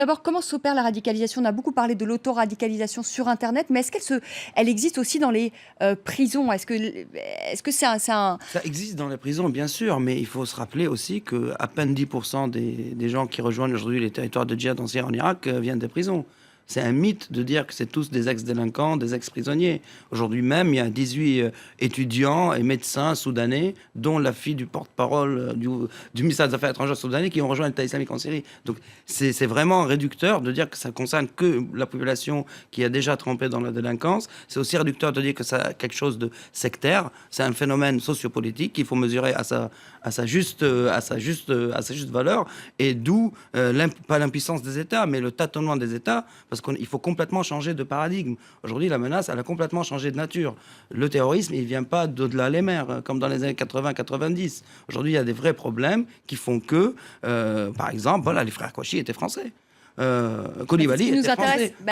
D'abord, comment s'opère la radicalisation? On a beaucoup parlé de l'autoradicalisation sur internet, mais est-ce elle existe aussi dans les, prisons? Est-ce que c'est un Ça existe dans les prisons, bien sûr, mais il faut se rappeler aussi qu'à peine 10% des gens qui rejoignent aujourd'hui les territoires de djihad en Syrie, en Irak, viennent des prisons. C'est un mythe de dire que c'est tous des ex-délinquants, des ex-prisonniers. Aujourd'hui même, il y a 18 étudiants et médecins soudanais, dont la fille du porte-parole du ministère des Affaires étrangères soudanais, qui ont rejoint l'État islamique en Syrie. Donc c'est vraiment réducteur de dire que ça concerne que la population qui a déjà trempé dans la délinquance. C'est aussi réducteur de dire que ça a quelque chose de sectaire. C'est un phénomène sociopolitique qu'il faut mesurer à sa juste valeur, et d'où pas l'impuissance des États, mais le tâtonnement des États, parce qu'il faut complètement changer de paradigme. Aujourd'hui, la menace, elle a complètement changé de nature. Le terrorisme, il ne vient pas d'au-delà les mers, comme dans les années 80-90. Aujourd'hui, il y a des vrais problèmes qui font que, par exemple, voilà, les frères Kouachi étaient français. c'est ce Koulibaly qui nous était intéresse. français.